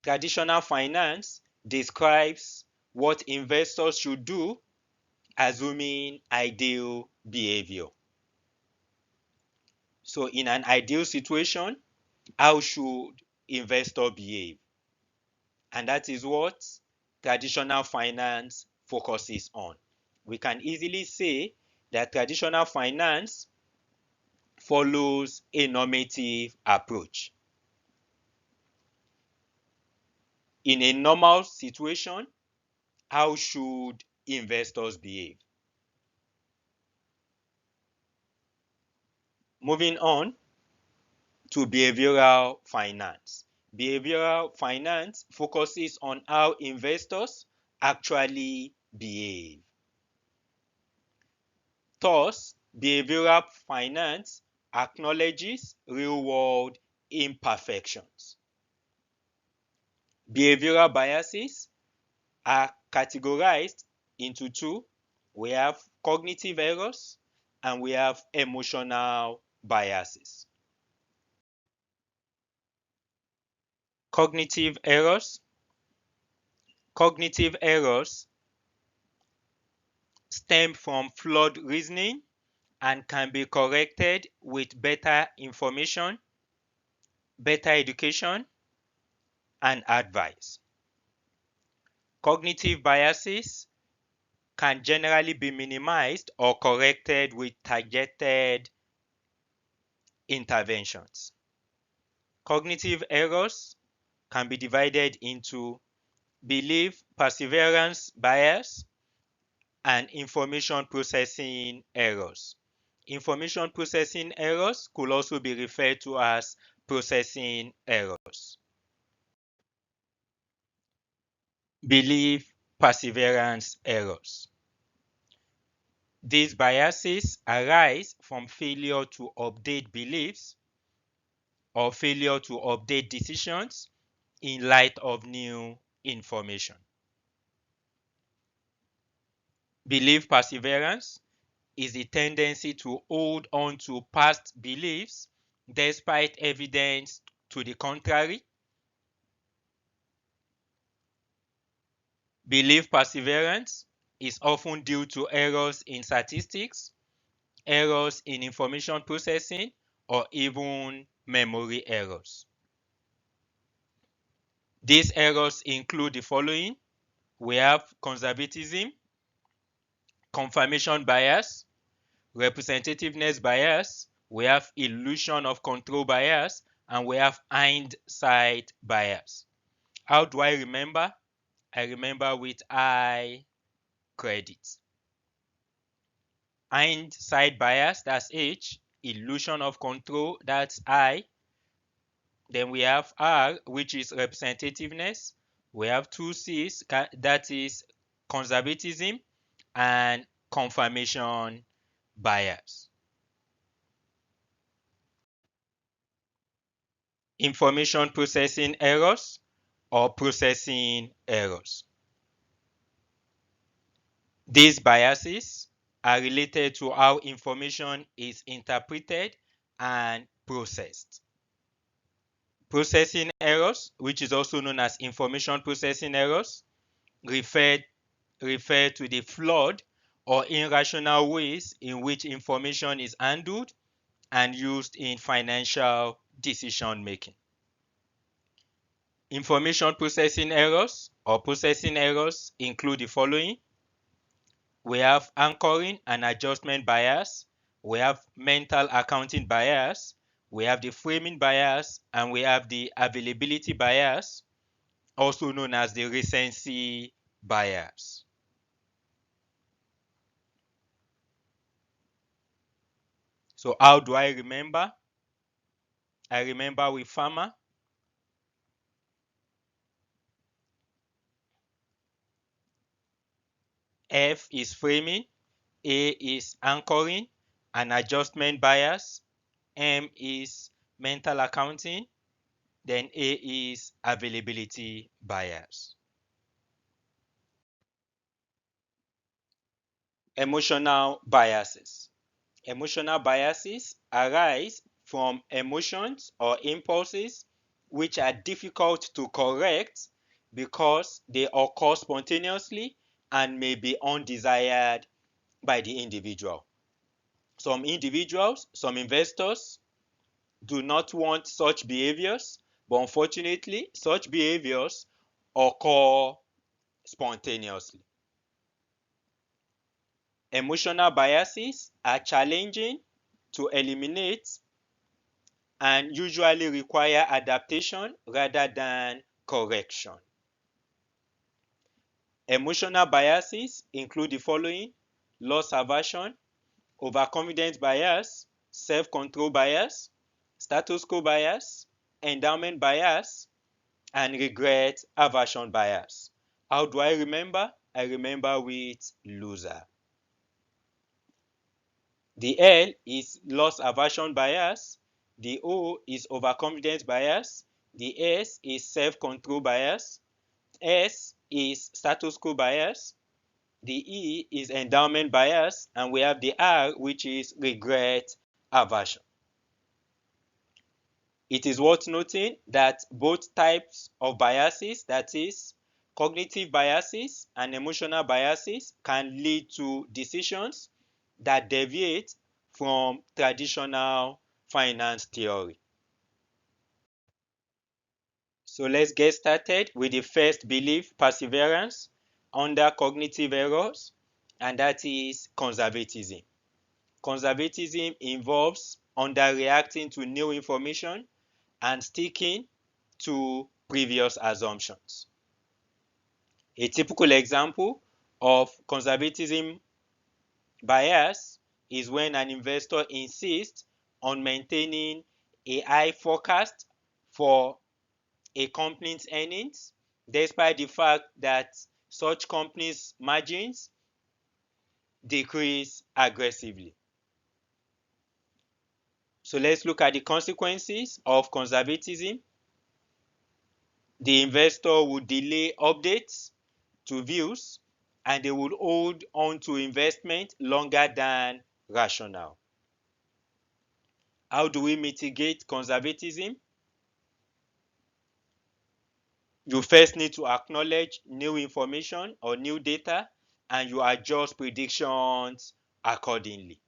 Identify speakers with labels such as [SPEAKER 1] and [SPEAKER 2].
[SPEAKER 1] Traditional finance describes what investors should do, assuming ideal behavior. So in an ideal situation, how should investor behave? And that is what traditional finance focuses on. We can easily say that traditional finance follows a normative approach. In a normal situation, how should investors behave? Moving on to behavioral finance. Behavioral finance focuses on how investors actually behave. Thus, behavioral finance acknowledges real-world imperfections. Behavioral biases are categorized into two. We have cognitive errors and we have emotional biases. Cognitive errors. Cognitive errors stem from flawed reasoning and can be corrected with better information, better education, and advice. Cognitive biases can generally be minimized or corrected with targeted interventions. Cognitive errors can be divided into belief perseverance bias and information processing errors. Information processing errors could also be referred to as processing errors. Belief perseverance errors. These biases arise from failure to update beliefs or failure to update decisions in light of new information. Belief perseverance is the tendency to hold on to past beliefs despite evidence to the contrary. Belief perseverance is often due to errors in statistics, errors in information processing, or even memory errors. These errors include the following. We have conservatism, confirmation bias, representativeness bias, we have illusion of control bias, and we have hindsight bias. How do I remember? I remember with I credit. Hindsight bias, that's H. Illusion of control, that's I. Then we have R, which is representativeness. We have two C's, that is conservatism and confirmation bias. Information processing errors or processing errors. These biases are related to how information is interpreted and processed. Processing errors, which is also known as information processing errors, refer to the flawed or irrational ways in which information is handled and used in financial decision making. Information processing errors or processing errors include the following. We have anchoring and adjustment bias. We have mental accounting bias. We have the framing bias, and we have the availability bias, also known as the recency bias. So how do I remember? I remember with farmer. F is framing, A is anchoring and adjustment bias, M is mental accounting, then A is availability bias. Emotional biases. Emotional biases arise from emotions or impulses which are difficult to correct because they occur spontaneously and may be undesired by the individual. Some individuals, some investors do not want such behaviors, but unfortunately, such behaviors occur spontaneously. Emotional biases are challenging to eliminate and usually require adaptation rather than correction. Emotional biases include the following: loss aversion, overconfidence bias, self-control bias, status quo bias, endowment bias, and regret aversion bias. How do I remember? I remember with loser. The L is loss aversion bias, the O is overconfidence bias, the S is self-control bias, S is status quo bias, the E is endowment bias, and we have the R, which is regret aversion. It is worth noting that both types of biases, that is, cognitive biases and emotional biases, can lead to decisions that deviate from traditional finance theory. So let's get started with the first belief, perseverance under cognitive errors, and that is conservatism. Conservatism involves underreacting to new information and sticking to previous assumptions. A typical example of conservatism bias is when an investor insists on maintaining a high forecast for a company's earnings, despite the fact that such companies' margins decrease aggressively. So let's look at the consequences of conservatism. The investor would delay updates to views and they would hold on to investment longer than rational. How do we mitigate conservatism? You first need to acknowledge new information or new data and you adjust predictions accordingly.